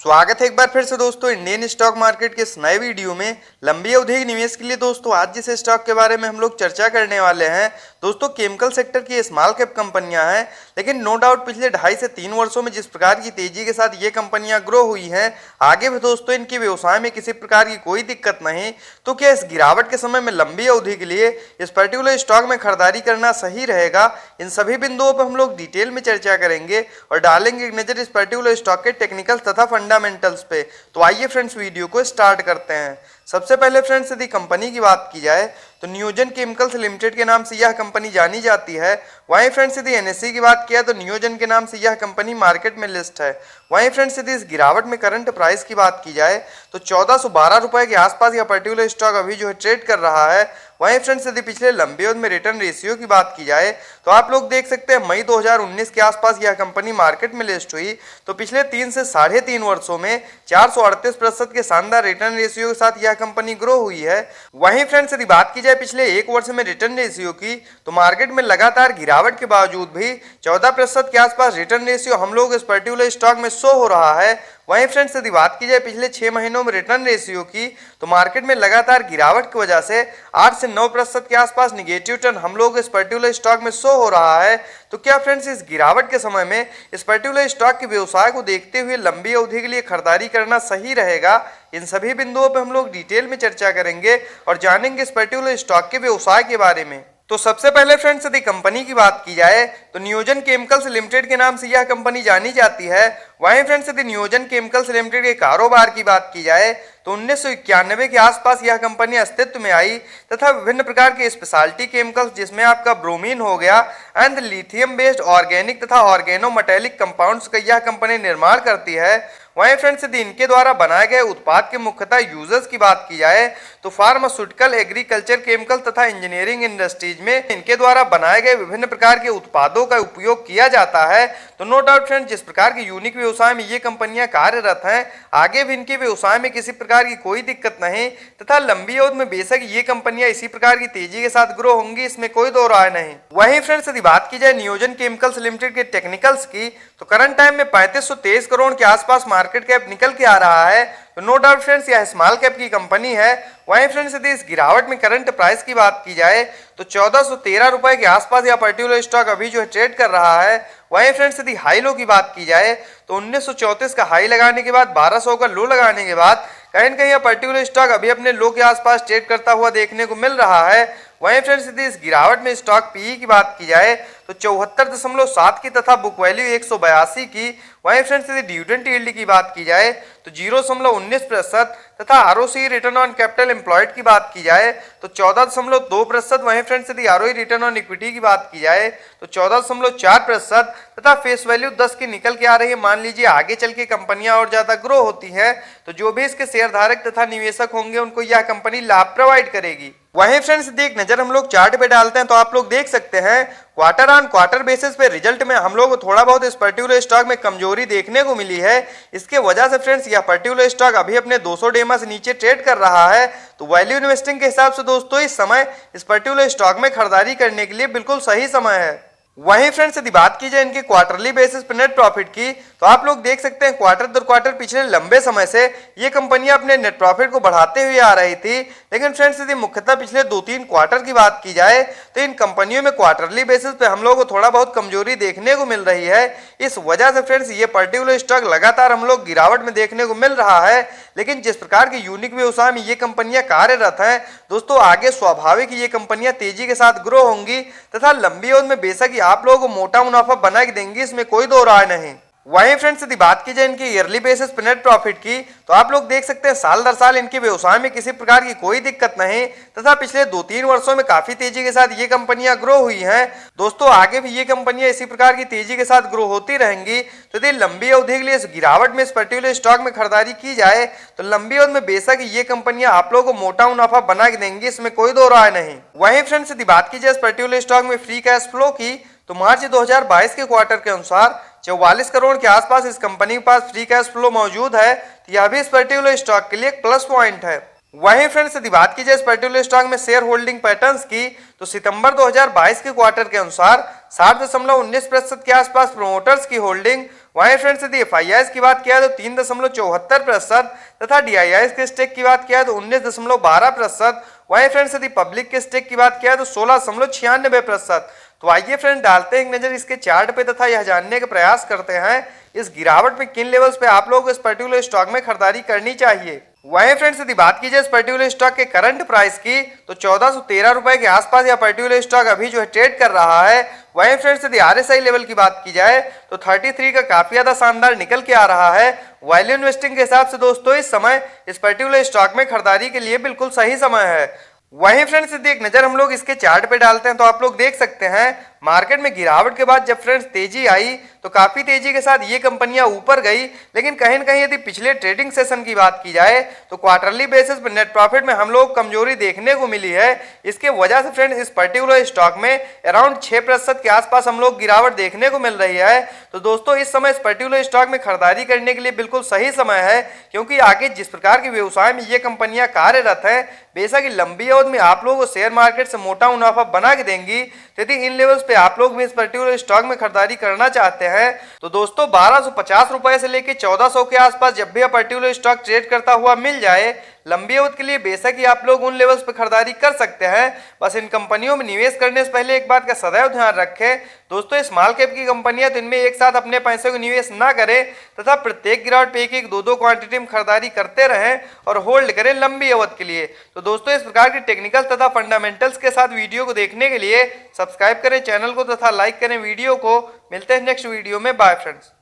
स्वागत है एक बार फिर से दोस्तों इंडियन स्टॉक मार्केट के इस नए वीडियो में। लंबी अवधि के निवेश के लिए दोस्तों आज जिस स्टॉक के बारे में हम लोग चर्चा करने वाले हैं दोस्तों, केमिकल सेक्टर की स्मॉल कैप कंपनियां हैं। लेकिन नो डाउट पिछले 2.5 से 3 वर्षों में जिस प्रकार की तेजी के साथ ये कंपनियां ग्रो हुई हैं, आगे भी दोस्तों इनके व्यवसाय में किसी प्रकार की कोई दिक्कत नहीं। तो क्या इस गिरावट के समय में लंबी अवधि के लिए इस पर्टिकुलर स्टॉक में खरीदारी करना सही रहेगा? इन सभी बिंदुओं पर हम लोग डिटेल में चर्चा करेंगे और डालेंगे एक नजर इस पर्टिकुलर स्टॉक के टेक्निकल्स तथा फंडामेंटल्स पे। तो आइए फ्रेंड्स वीडियो को स्टार्ट करते हैं। सबसे पहले फ्रेंड्स यदि कंपनी की बात की जाए तो नियोजन केमिकल्स लिमिटेड के नाम से यह कंपनी जानी जाती है। वहीं फ्रेंड्स यदि एनएसई की बात किया तो नियोजन के नाम से यह कंपनी मार्केट में लिस्ट है। वहीं फ्रेंड्स यदि इस गिरावट में करंट प्राइस की बात की जाए तो 1412 रुपए के आसपास यह पर्टिकुलर स्टॉक अभी जो है ट्रेड कर रहा है। वहीं फ्रेंड्स यदि पिछले लंबे अवधि में रिटर्न रेशियो की बात की जाए तो आप लोग देख सकते हैं मई 2019 के आसपास यह कंपनी मार्केट में लिस्ट हुई। तो पिछले 3 से 3.5 वर्षों में 438% के शानदार रिटर्न रेशियो के साथ यह कंपनी ग्रो हुई है। वहीं फ्रेंड्स यदि बात की जाए पिछले 1 वर्ष में रिटर्न रेशियो की तो मार्केट में लगातार गिरावट के बावजूद भी 14% के आसपास रिटर्न रेशियो हम लोग इस पर्टिकुलर स्टॉक में शो हो रहा है। वहीं फ्रेंड्स यदि बात की जाए पिछले 6 महीनों में रिटर्न रेशियो की तो मार्केट में लगातार गिरावट की वजह से 8 से 9% के आसपास निगेटिव टर्न हम लोग इस पर्टिकुलर स्टॉक में शो हो रहा है। तो क्या फ्रेंड्स इस गिरावट के समय में इस पर्टिकुलर स्टॉक के व्यवसाय को देखते हुए लंबी अवधि के लिए खरीदारी करना सही रहेगा? इन सभी बिंदुओं पर हम लोग डिटेल में चर्चा करेंगे और जानेंगे इस पर्टिकुलर स्टॉक के व्यवसाय के बारे में। तो सबसे पहले फ्रेंड्स यदि कंपनी की बात की जाए तो नियोजन केमिकल्स लिमिटेड के नाम से यह कंपनी जानी जाती है। वहीं फ्रेंड्स यदि नियोजन केमिकल्स लिमिटेड के कारोबार की बात की जाए तो 1991 के आसपास यह कंपनी अस्तित्व में आई तथा विभिन्न प्रकार के स्पेशलिटी केमिकल्स जिसमें आपका ब्रोमीन हो गया एंड लिथियम बेस्ड ऑर्गेनिक तथा ऑर्गेनोमेटेलिक कंपाउंड्स का यह कंपनी निर्माण करती है। वहीं फ्रेंड्स यदि इनके द्वारा बनाए गए उत्पाद के मुख्यतः यूजर्स की बात की जाए तो फार्मास्यूटिकल, एग्रीकल्चर, केमिकल तथा इंजीनियरिंग इंडस्ट्रीज में इनके द्वारा बनाए गए विभिन्न प्रकार के उत्पादों का उपयोग किया जाता है। तो नो डाउट फ्रेंड्स जिस प्रकार के यूनिक व्यवसाय में ये कंपनियां कार्यरत हैं, आगे भी इनके व्यवसाय में किसी प्रकार की कोई दिक्कत नहीं तथा लंबी अवधि में बेशक ये कंपनियां इसी प्रकार की तेजी के साथ ग्रो होंगी, इसमें कोई दो राय नहीं। वहीं फ्रेंड्स यदि बात की जाए नियोजन केमिकल्स लिमिटेड के टेक्निकल्स की तो करंट टाइम में 3523 करोड़ के आसपास मार्केट कैप निकल के आ रहा है। तो नो डाउट फ्रेंड्स यह स्मॉल कैप की कंपनी है। वहीं फ्रेंड्स यदि इस गिरावट में करंट प्राइस की बात की जाए तो 1413 रुपए के आसपास यह पर्टिकुलर स्टॉक अभी जो है ट्रेड कर रहा है। वहीं फ्रेंड्स यदि हाई लो की बात की जाए तो 1934 का हाई लगाने के बाद 1200 का लो लगाने के बाद कहीं न कहीं यह पर्टिकुलर स्टॉक अभी अपने लो के आसपास ट्रेड करता हुआ देखने को मिल रहा है। वहीं फ्रेंड्स यदि इस गिरावट में स्टॉक पीई की बात की जाए तो 74.7 की तथा बुक वैल्यू 182 की। वहीं फ्रेंड्स यदि डिविडेंड यील्ड की बात की जाए तो 0.19% तथा ROC return on capital employed की बात की जाए तो 14.2%। वहीं फ्रेंड्स यदि आरओई रिटर्न ऑन इक्विटी की बात की जाए तो 14.4% तथा फेस वैल्यू 10 की निकल के आ रही है। मान लीजिए आगे चल के कंपनियां और ज्यादा ग्रो होती हैं तो जो भी इसके शेयरधारक तथा निवेशक होंगे उनको यह कंपनी लाभ प्रोवाइड करेगी। वहीं फ्रेंड्स यदि एक नजर हम लोग चार्ट पे डालते हैं तो आप लोग देख सकते हैं क्वार्टर ऑन क्वार्टर बेसिस पे रिजल्ट में हम लोग को थोड़ा बहुत इस पर्टिकुलर स्टॉक में कमजोरी देखने को मिली है। इसके वजह से फ्रेंड्स यह पर्टिकुलर स्टॉक अभी अपने 200 डेमा से नीचे ट्रेड कर रहा है। तो वैल्यू इन्वेस्टिंग के हिसाब से दोस्तों इस समय इस पर्टिकुलर स्टॉक में खरीदारी करने के लिए बिल्कुल सही समय है। वहीं फ्रेंड्स यदि बात की जाए इनके क्वार्टरली बेसिस पे नेट प्रॉफिट की तो आप लोग देख सकते हैं क्वार्टर दर क्वार्टर पिछले लंबे समय से ये कंपनियां अपने नेट प्रॉफिट को बढ़ाते हुए आ रही थी। लेकिन फ्रेंड्स यदि मुख्यतः पिछले 2-3 क्वार्टर की बात की जाए तो इन कंपनियों में क्वार्टरली बेसिस पे हम लोग को थोड़ा बहुत कमजोरी देखने को मिल रही है। इस वजह से फ्रेंड्स ये पर्टिकुलर स्टॉक लगातार हम लोग गिरावट में देखने को मिल रहा है। लेकिन जिस प्रकार के यूनिक व्यवसाय में ये कंपनियां कार्यरत हैं दोस्तों, आगे स्वाभाविक ये कंपनियां तेजी के साथ ग्रो होंगी तथा लंबी अवधि में बेशक आप लोगों को मोटा मुनाफा बना के देंगी, इसमें कोई दो राय नहीं। वहीं फ्रेंड्स यदि बात की जाए इनके ईयरली बेसिस पे नेट प्रॉफिट की तो आप लोग देख सकते हैं साल दर साल इनके व्यवसाय में किसी प्रकार की कोई दिक्कत नहीं तथा पिछले 2-3 वर्षों में काफी तेजी के साथ ये कंपनियां ग्रो हुई हैं। दोस्तों आगे भी ये कंपनियां इसी प्रकार की तेजी के साथ ग्रो होती रहेंगी। तो यदि लंबी अवधि के लिए इस गिरावट में इस पर्टिकुलर स्टॉक में खरीदारी की जाए तो लंबी अवधि में बेशक ये कंपनियां आप लोगों को मोटा मुनाफा बना के देंगी, इसमें कोई दो राय नहीं। वहीं फ्रेंड्स यदि बात की जाए इस पर्टिकुलर स्टॉक में फ्री कैश फ्लो की तो मार्च 2022 के क्वार्टर के अनुसार 44 करोड़ के आसपास इस कंपनी के पास फ्री कैश फ्लो मौजूद है। तो यह भी इस पर्टिकुलर स्टॉक के लिए एक प्लस पॉइंट है। वहीं फ्रेंड्स यदि बात की जाए इस पर्टिकुलर स्टॉक में शेयर होल्डिंग पैटर्न्स की तो सितंबर 2022 के क्वार्टर के अनुसार 60.19% के आसपास प्रोमोटर्स की होल्डिंग वहीं फ्रेंड्स यदि FIIs की बात किया तो 3.74% तथा DIIs के स्टेक की बात किया तो 19.12%। वहीं फ्रेंड्स यदि पब्लिक के स्टेक की बात किया तो 16.96%। तो आइए फ्रेंड डालते हैं एक नजर इसके चार्ट पे तथा यह जानने का प्रयास करते हैं इस गिरावट में किन लेवल्स पे आप लोगों को इस पर्टिकुलर स्टॉक में खरीदारी करनी चाहिए। वहीं फ्रेंड्स यदि बात की जाए इस पर्टिकुलर स्टॉक के करंट प्राइस की तो 1413 रुपए के आसपास यह पर्टिकुलर स्टॉक अभी जो है ट्रेड कर रहा है। वहीं फ्रेंड्स यदि RSI लेवल की बात की जाए तो 33 का काफी ज्यादा शानदार निकल के आ रहा है। वैल्यू इन्वेस्टिंग के हिसाब से दोस्तों इस समय इस पर्टिकुलर स्टॉक में खरीदारी के लिए बिल्कुल सही समय है। वहीं फ्रेंड्स यदि एक नजर हम लोग इसके चार्ट पे डालते हैं तो आप लोग देख सकते हैं मार्केट में गिरावट के बाद जब फ्रेंड्स तेजी आई तो काफी तेजी के साथ ये कंपनियां ऊपर गई, लेकिन कहीं न कहीं यदि पिछले ट्रेडिंग सेशन की बात की जाए तो क्वार्टरली बेसिस पर नेट प्रॉफिट में हम लोग कमजोरी देखने को मिली है। इसके वजह से फ्रेंड्स इस पर्टिकुलर स्टॉक में अराउंड 6% के आसपास हम लोग गिरावट देखने को मिल रही है। तो दोस्तों इस समय इस पर्टिकुलर स्टॉक में खरीदारी करने के लिए बिल्कुल सही समय है, क्योंकि आगे जिस प्रकार के व्यवसाय में ये कंपनियां कार्यरत हैं बेशक लंबी अवधि में आप लोगों को शेयर मार्केट से मोटा मुनाफा बना के देंगी। यदि इन लेवल्स पे आप लोग भी इस पर्टिकुलर स्टॉक में खरीदारी करना चाहते हैं तो दोस्तों 1250 रुपए से लेकर 1400 के आसपास जब भी पर्टिकुलर स्टॉक ट्रेड करता हुआ मिल जाए लंबी अवधि के लिए बेशक ही आप लोग उन लेवल्स पे खरीदारी कर सकते हैं। बस इन कंपनियों में निवेश करने से पहले एक बात का सदैव ध्यान रखें दोस्तों, स्मॉल कैप की कंपनियां तो इनमें एक साथ अपने पैसे को निवेश ना करें तथा प्रत्येक गिरावट पे एक दो क्वांटिटी में खरीदारी करते रहें और होल्ड करें लंबी अवधि के लिए। तो दोस्तों इस प्रकार की टेक्निकल तथा फंडामेंटल्स के साथ वीडियो को देखने के लिए सब्सक्राइब करें चैनल को तथा लाइक करें वीडियो को। मिलते हैं नेक्स्ट वीडियो में, बाय फ्रेंड्स।